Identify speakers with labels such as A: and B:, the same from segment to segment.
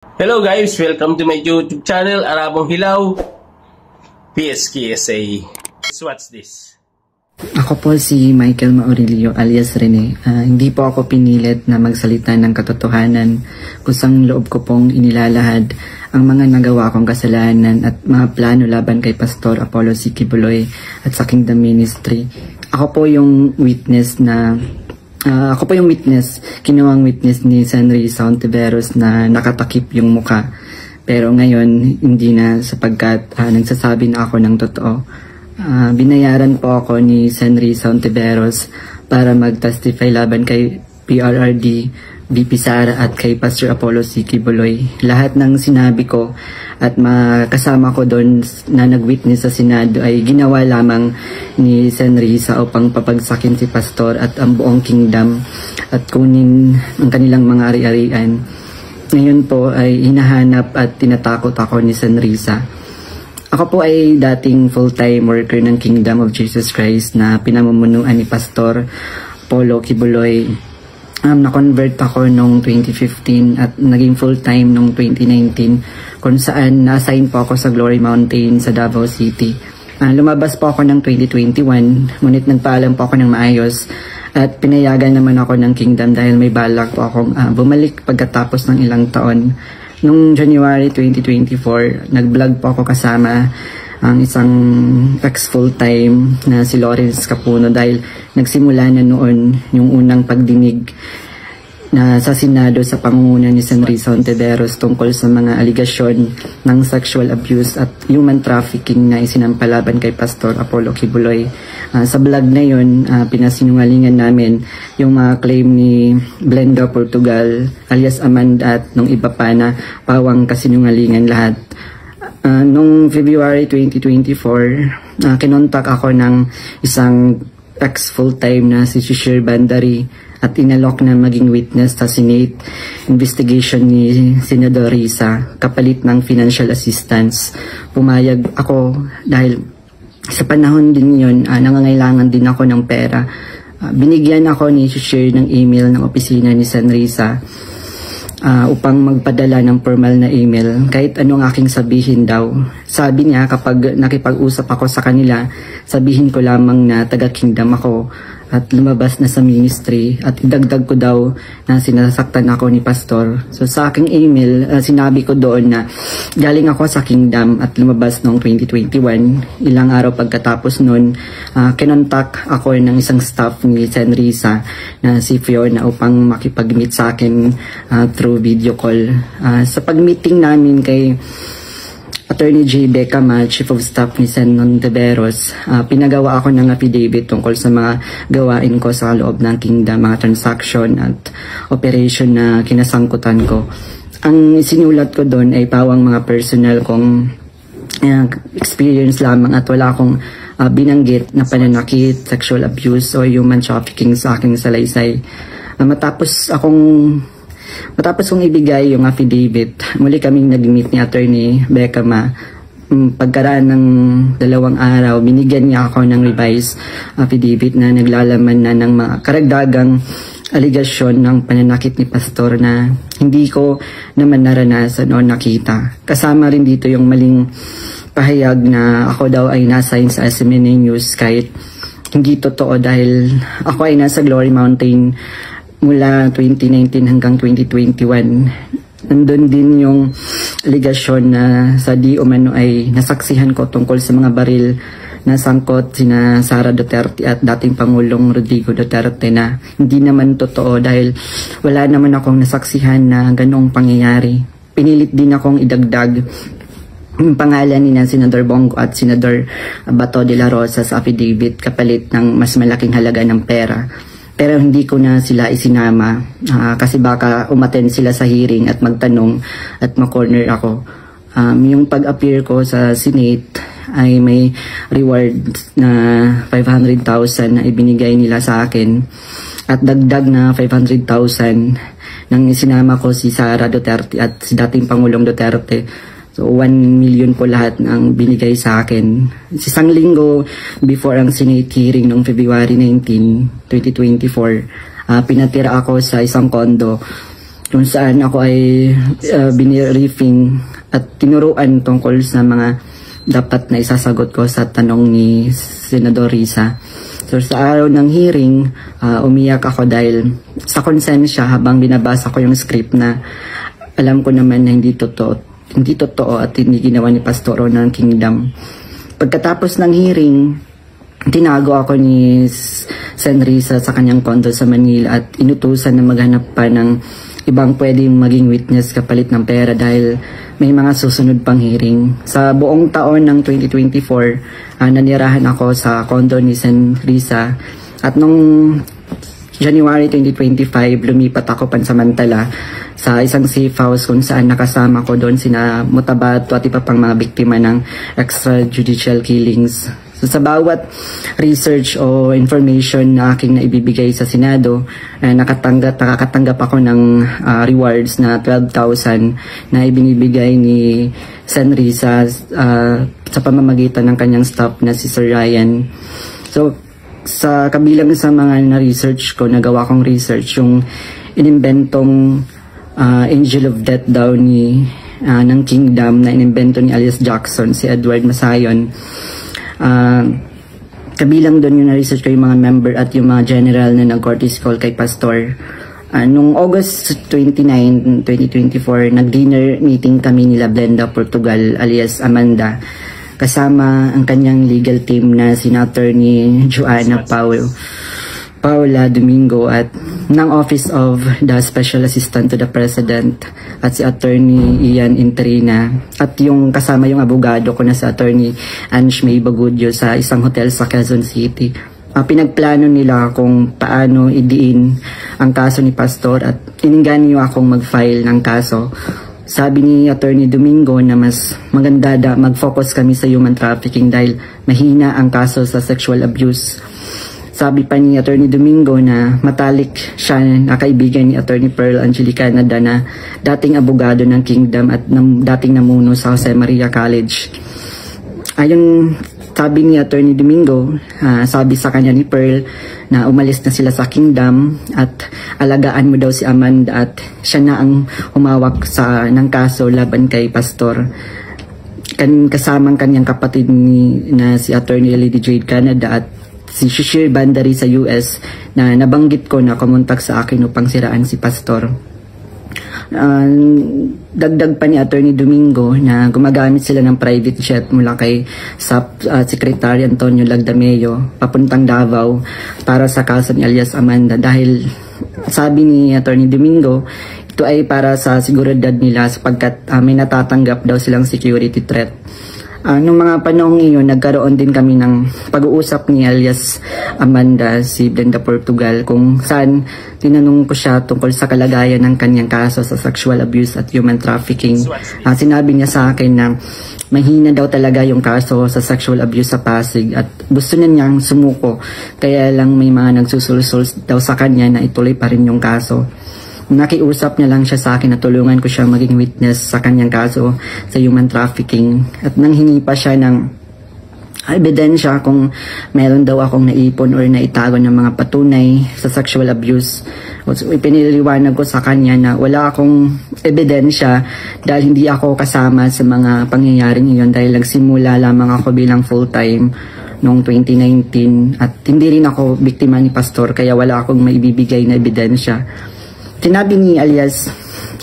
A: Hello guys, welcome to my YouTube channel, Arabong Hilaw, PSKSA. What's this?
B: Ako po si Michael Maurilio alias Rene. Hindi po ako pinilit na magsalita ng katotohanan, kusang loob ko pong inilalahad ang mga nagawa kong kasalanan at mga plano laban kay Pastor Apollo C. Quiboloy at sa Kingdom Ministry. Ako po yung witness, kinuwang witness ni Senrisa Ontiveros na nakatakip yung muka. Pero ngayon, hindi na sapagkat nagsasabi na ako ng totoo. Binayaran po ako ni Senrisa Ontiveros para mag-testify laban kay PRRD, VP Sara at kay Pastor Apollo C. Quiboloy. Lahat ng sinabi ko at makasama ko doon na nag-witness sa Senado ay ginawa lamang ni Senrisa upang papagsakin si Pastor at ang buong kingdom at kunin ang kanilang mga ari-arian. Ngayon po ay hinahanap at tinatakot ako ni Senrisa. Ako po ay dating full-time worker ng Kingdom of Jesus Christ na pinamumunuan ni Pastor Apollo Quiboloy. Na-convert ako noong 2015 at naging full-time noong 2019 kung saan na-assign po ako sa Glory Mountain sa Davao City. Lumabas po ako ng 2021, ngunit nagpaalam po ako ng maayos at pinayagan naman ako ng Kingdom dahil may balak po akong bumalik pagkatapos ng ilang taon. Noong January 2024, nag-vlog po ako kasama ang isang ex-full-time na si Lawrence Capuno dahil nagsimula na noon yung unang pagdinig na sa Senado sa pangunguna ni Senrisa Ontiveros tungkol sa mga aligasyon ng sexual abuse at human trafficking na isinampalaban kay Pastor Apollo Quiboloy. Sa vlog na yun, pinasinungalingan namin yung mga claim ni Blenda Portugal alias Amanda at nung iba pa na pawang kasinungalingan lahat. Noong February 2024, kinontak ako ng isang ex-full-time na si Shishir Bandari at inalok na maging witness sa Senate investigation ni Senador Risa kapalit ng financial assistance. Pumayag ako dahil sa panahon din yun, nangangailangan din ako ng pera. Binigyan ako ni Shishir ng email ng opisina ni Senrisa upang magpadala ng formal na email kahit anong aking sabihin daw. Sabi niya kapag nakipag-usap ako sa kanila, sabihin ko lamang na taga-kingdom ako at lumabas na sa ministry at idagdag ko daw na sinasaktan ako ni Pastor. So sa aking email, sinabi ko doon na galing ako sa kingdom at lumabas noong 2021. Ilang araw pagkatapos noon, kinontak ako ng isang staff ni Senrisa na si Fiona upang makipag-meet sa akin through video call. Sa pag-meeting namin kay Attorney J. Becama, Chief of Staff ni Sen. Ontiveros, pinagawa ako ng affidavit tungkol sa mga gawain ko sa loob ng kingdom, mga transaction at operation na kinasangkutan ko. Ang sinulat ko doon ay pawang mga personal kong experience lamang at wala akong binanggit na pananakit, sexual abuse o human trafficking sa aking salaysay. Matapos kong ibigay yung affidavit, muli kaming nag-meet ni Attorney Becama. Pagkaraan ng 2 araw, binigyan niya ako ng revised affidavit na naglalaman na ng mga karagdagang aligasyon ng pananakit ni Pastor na hindi ko naman naranasan o nakita. Kasama rin dito yung maling pahayag na ako daw ay nasa sa SMNA News kahit hindi totoo dahil ako ay nasa Glory Mountain mula 2019 hanggang 2021. Nandun din yung aligasyon na sa di umano ay nasaksihan ko tungkol sa mga baril na sangkot sina Sara Duterte at dating Pangulong Rodrigo Duterte na hindi naman totoo dahil wala naman akong nasaksihan na ganong pangyayari. Pinilit din akong idagdag yung pangalan ni Senador Bongo at Senador Bato de la Rosa sa affidavit kapalit ng mas malaking halaga ng pera. Pero hindi ko na sila isinama kasi baka umattend sila sa hearing at magtanong at makorner ako. Yung pag-appear ko sa Senate ay may reward na 500,000 na ibinigay nila sa akin at dagdag na 500,000 nang isinama ko si Sara Duterte at si dating Pangulong Duterte. So 1 million po lahat ng binigay sa akin. Isang linggo before ang Senate hearing noong February 19, 2024, pinatira ako sa isang condo kung saan ako ay biniriefing at tinuruan tungkol sa mga dapat na isasagot ko sa tanong ni Senador Risa. So sa araw ng hearing, umiyak ako dahil sa konsensya habang binabasa ko yung script na alam ko naman na hindi totoo at hindi ginawa ni Pastoro ng Kingdom. Pagkatapos ng hearing, tinago ako ni Sen Risa sa kanyang condo sa Manila at inutusan na maghanap pa ng ibang pwedeng maging witness kapalit ng pera dahil may mga susunod pang hearing. Sa buong taon ng 2024, nanirahan ako sa condo ni Sen Risa at nung January 2025, lumipat ako pansamantala sa isang safe house kung saan nakasama ko doon sina Mutabato at iba pang mga biktima ng extrajudicial killings. So, sa bawat research o information na aking naibibigay sa Senado, nakakatanggap ako ng rewards na 12,000 na ibinibigay ni Sen Risa sa pamamagitan ng kanyang staff na si Sir Ryan. So, sa kabilang sa mga na-research ko, nagawa kong research, yung inimbentong Angel of Death daw ng Kingdom na inimbento ni alias Jackson, si Edward Masayon. Kabilang doon yung na-research ko yung mga member at yung mga general na nag-courtesy call kay Pastor. Noong August 29, 2024, nag-dinner meeting kami nila Blenda Portugal alias Amanda, kasama ang kanyang legal team na Senator ni Joanna Paula Domingo at ng Office of the Special Assistant to the President at si Attorney Ian Interina at yung kasama yung abogado ko na si Attorney Ange May Bagudyo sa isang hotel sa Quezon City. Pinagplano nila kung paano idiin ang kaso ni Pastor at ininggan niyo akong mag-file ng kaso. Sabi ni Attorney Domingo na mas maganda mag-focus kami sa human trafficking dahil mahina ang kaso sa sexual abuse. Sabi pa ni Attorney Domingo na matalik siya na kaibigan ni Attorney Pearl Angelica Canada na dating abogado ng Kingdom at dating namuno sa Jose Maria College. Ayon sabi ni Attorney Domingo, sabi sa kanya ni Pearl na umalis na sila sa Kingdom at alagaan mo daw si Amanda at siya na ang humawak ng kaso laban kay Pastor. Kasamang kanyang kapatid na si Attorney Lady Jade Canada at si Shishir Bandari sa US na nabanggit ko na kumontak sa akin upang siraan si Pastor. Dagdag pa ni Attorney Domingo na gumagamit sila ng private jet mula kay SAP Secretary Antonio Lagdameo papuntang Davao para sa kaso ni alias Amanda dahil sabi ni Attorney Domingo ito ay para sa seguridad nila sapagkat may natatanggap daw silang security threat. Nung mga panahong iyon, nagkaroon din kami ng pag-uusap ni alias Amanda, si Blenda Portugal, kung saan tinanong ko siya tungkol sa kalagayan ng kanyang kaso sa sexual abuse at human trafficking. Sinabi niya sa akin na mahina daw talaga yung kaso sa sexual abuse sa Pasig at gusto na niyang sumuko, kaya lang may mga nagsusulsul daw sa kanya na ituloy pa rin yung kaso. Nakiusap niya lang siya sa akin na tulungan ko siya maging witness sa kanyang kaso sa human trafficking at nanghingi pa siya ng ebidensya kung meron daw akong naipon or naitago ng mga patunay sa sexual abuse. So, ipiniliwanag ko sa kanya na wala akong ebidensya dahil hindi ako kasama sa mga pangyayaring iyon dahil nagsimula lamang ako bilang full-time noong 2019 at hindi rin ako biktima ni Pastor kaya wala akong maibibigay na ebidensya. Sinabi ni alias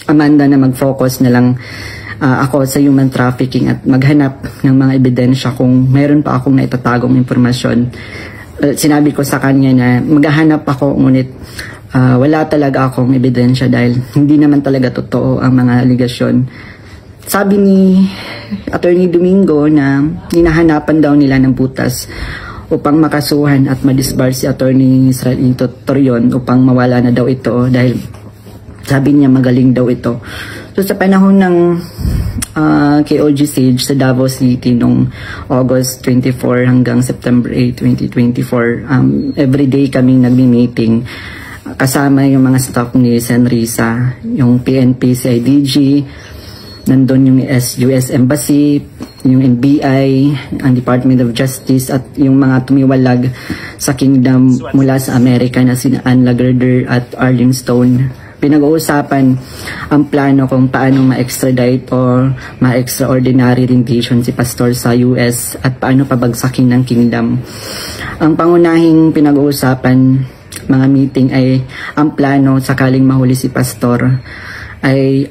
B: Amanda na mag-focus na lang ako sa human trafficking at maghanap ng mga ebidensya kung meron pa akong naitatagong impormasyon. Sinabi ko sa kanya na maghahanap ako ngunit wala talaga akong ebidensya dahil hindi naman talaga totoo ang mga aligasyon. Sabi ni Attorney Domingo na hinahanapan daw nila ng butas upang makasuhan at madisbar si Attorney Israel Torion upang mawala na daw ito dahil sabi niya magaling daw ito. So sa panahon ng KOG Sage sa Davao City noong August 24 hanggang September 8, 2024, everyday kaming nagmi-meeting kasama yung mga staff ni Sen Risa, yung PNP CIDG, nandun yung US Embassy, yung NBI, ang Department of Justice at yung mga tumiwalag sa Kingdom mula sa Amerika na sina Ann Lagarder at Arlene Stone. pinag-uusapan ang plano kung paano ma-extradite or ma-extraordinary rendition si Pastor sa US at paano pabagsakin ng kingdom. Ang pangunahing pinag-uusapan mga meeting ay ang plano sakaling mahuli si Pastor ay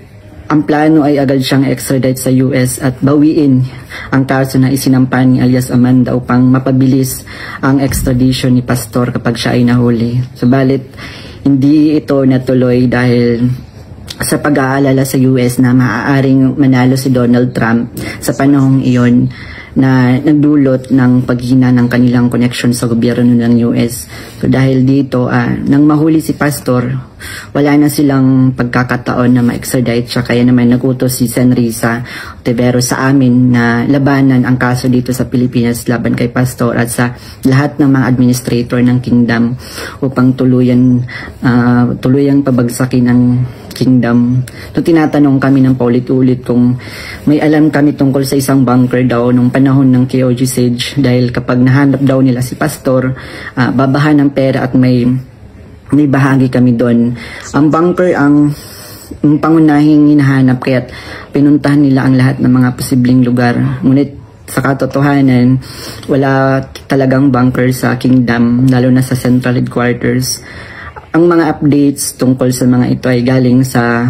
B: ang plano ay agad siyang extradite sa US at bawiin ang kaso na isinampa ni alias Amanda upang mapabilis ang extradition ni Pastor kapag siya ay nahuli. Subalit, hindi ito natuloy dahil sa pag-aalala sa US na maaaring manalo si Donald Trump sa panahong iyon na nagdulot ng paghina ng kanilang connection sa gobyerno ng US. So dahil dito, nang mahuli si Pastor, wala na silang pagkakataon na ma-extradite siya. Kaya naman nagutos si Sen. Risa Ontiveros sa amin na labanan ang kaso dito sa Pilipinas laban kay Pastor at sa lahat ng mga administrator ng kingdom upang tuluyang pabagsakin ng kingdom. So, tinatanong kami ng paulit-ulit kung may alam kami tungkol sa isang bunker daw nung panahon ng KOG Siege dahil kapag nahanap daw nila si Pastor, babahan ng pera at may bahagi kami doon. Ang bunker ang pangunahing hinahanap kaya't pinuntahan nila ang lahat ng mga posibleng lugar. Ngunit sa katotohanan, wala talagang bunker sa kingdom, lalo na sa central headquarters. Ang mga updates tungkol sa mga ito ay galing sa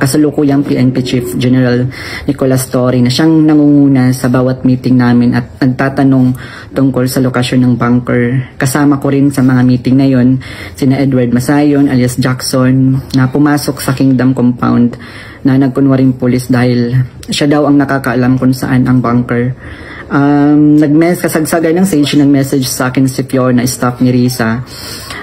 B: kasalukuyang PNP Chief General Nicolas Torre na siyang nangunguna sa bawat meeting namin at nagtatanong tungkol sa lokasyon ng bunker. Kasama ko rin sa mga meeting na yon sina Edward Masayon alias Jackson na pumasok sa Kingdom Compound na nagkunwaring pulis dahil siya daw ang nakakaalam kung saan ang bunker. Kasagsagan ng Sage nag-message sa akin si Fiona, staff ni Risa,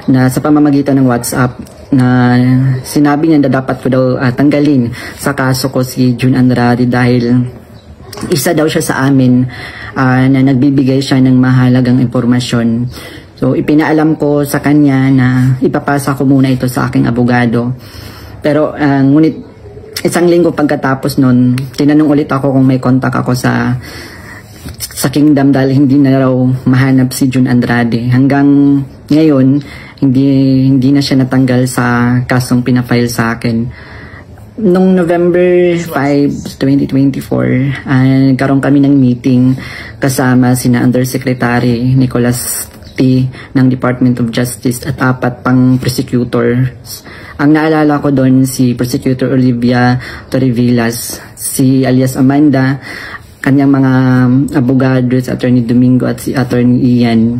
B: na sa pamamagitan ng WhatsApp na sinabi niya na dapat ko daw tanggalin sa kaso ko si June Andrade dahil isa daw siya sa amin na nagbibigay siya ng mahalagang impormasyon. So ipinaalam ko sa kanya na ipapasa ko muna ito sa aking abogado. Pero ngunit isang linggo pagkatapos nun, tinanong ulit ako kung may contact ako sa kingdom dahil hindi na raw mahanap si June Andrade. Hanggang ngayon, hindi na siya natanggal sa kasong pinafile sa akin. Noong November 5, 2024, nagkaroon kami ng meeting kasama sina Undersecretary Nicolas T. ng Department of Justice at 4 pang prosecutors. Ang naalala ko doon si Prosecutor Olivia Torrevillas, si alias Amanda, kanyang mga abogados, Attorney Domingo at si Attorney Ian,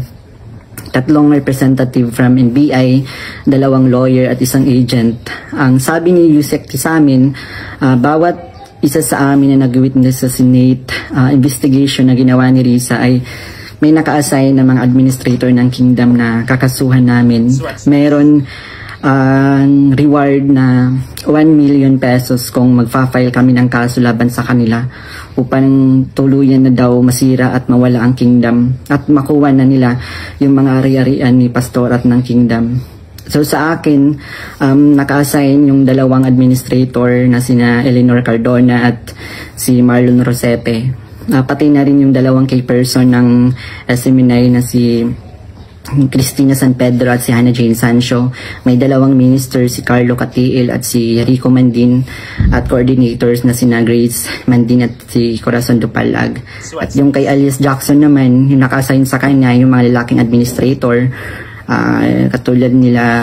B: 3 representative from NBI, 2 lawyer at 1 agent. Ang sabi ni Yusek sa amin, bawat isa sa amin na nag-witness sa Senate investigation na ginawa ni Risa ay may naka-assign na mga administrator ng kingdom na kakasuhan namin. Meron reward na 1 million pesos kung magfa-file kami ng kaso laban sa kanila upang tuluyan na daw masira at mawala ang kingdom at makuha na nila yung mga ari-arian ni Pastor at ng kingdom. So sa akin, naka-assign yung 2 administrator na sina Eleanor Cardona at si Marlon Rosepe. Pati na rin yung 2 key person ng SMNI na si Cristina San Pedro at si Hannah Jane Sancho. May 2 minister, si Carlo Catiil at si Rico Mandin, at coordinators na sina Grace Mandin at si Corazon Dupalag. At yung kay alias Jackson naman, yung naka-assign sa kanya yung mga lalaking administrator, katulad nila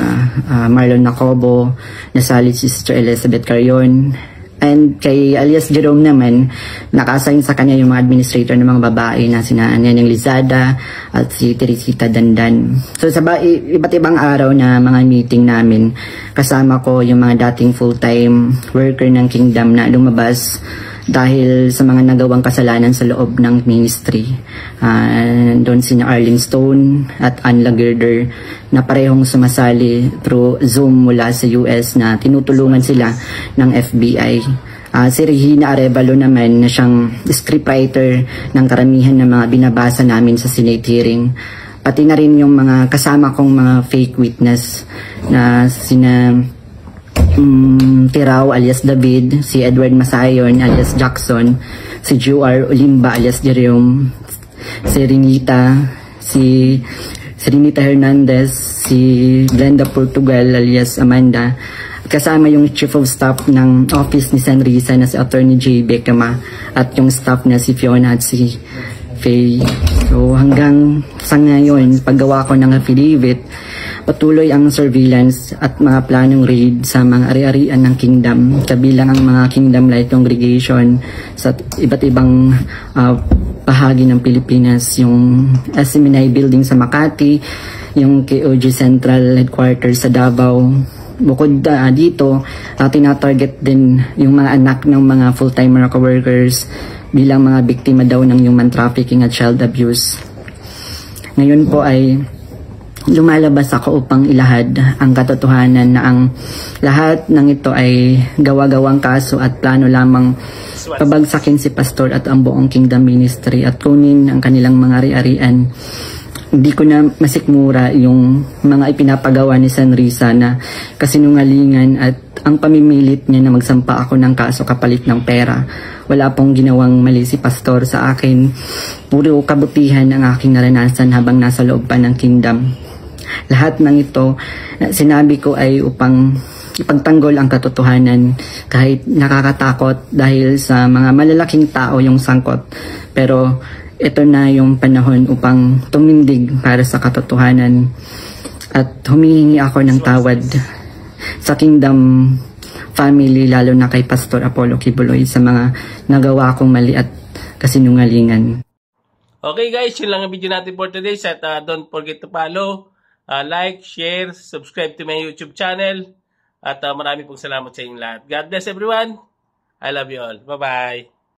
B: Marlon Nacobo, nasali si Sister Elizabeth Carion. And kay alias Jerome naman, naka-assign sa kanya yung mga administrator ng mga babae na sina Neneng Lizada at si Teresita Dandan. So sa iba't ibang araw na mga meeting namin, kasama ko yung mga dating full-time worker ng kingdom na lumabas dahil sa mga nagawang kasalanan sa loob ng ministry. Doon sina Arlene Stone at Ann Lagerder na parehong sumasali through Zoom mula sa US na tinutulungan sila ng FBI. Si Regina Arevalo naman na siyang scriptwriter ng karamihan ng mga binabasa namin sa Senate hearing. Pati na rin yung mga kasama kong mga fake witness na sina Tirao alias David, si Edward Masayon alias Jackson, si Juar Olimba alias Jerome, si Renita Hernandez, si Glenda Portugal alias Amanda, at kasama yung Chief of Staff ng office ni Sen. Risa na si Attorney J. Becama at yung staff na si Fiona at si Faye. So hanggang sa ngayon, paggawa ko ng affidavit, patuloy ang surveillance at mga planong raid sa mga ari-arian ng kingdom, kabilang ang mga Kingdom Light Congregation sa iba't ibang bahagi ng Pilipinas, yung SMNI building sa Makati, yung KOG Central Headquarters sa Davao. Bukod dito, tinatarget din yung mga anak ng mga full-time workers bilang mga biktima daw ng human trafficking at child abuse. Ngayon po ay lumalabas ako upang ilahad ang katotohanan na ang lahat ng ito ay gawa-gawang kaso at plano lamang pabagsakin si Pastor at ang buong Kingdom Ministry at kunin ang kanilang mga ari-arian. Hindi ko na masikmura yung mga ipinapagawa ni Sen. Risa na kasinungalingan at ang pamimilit niya na magsampa ako ng kaso kapalit ng pera. Wala pong ginawang mali si Pastor sa akin. Puro kabutihan ang aking naranasan habang nasa loob pa ng kingdom. Lahat ng ito sinabi ko ay upang ipagtanggol ang katotohanan kahit nakakatakot dahil sa mga malalaking tao yung sangkot. Pero ito na yung panahon upang tumindig para sa katotohanan at humihingi ako ng tawad sa Kingdom family, lalo na kay Pastor Apollo Kibuloy sa mga nagawa kong mali at kasinungalingan.
A: Okay guys, yun lang ang video natin for today. Don't forget to follow, like, share, subscribe to my YouTube channel. At marami pong salamat sa inyong lahat. God bless everyone. I love you all. Bye-bye.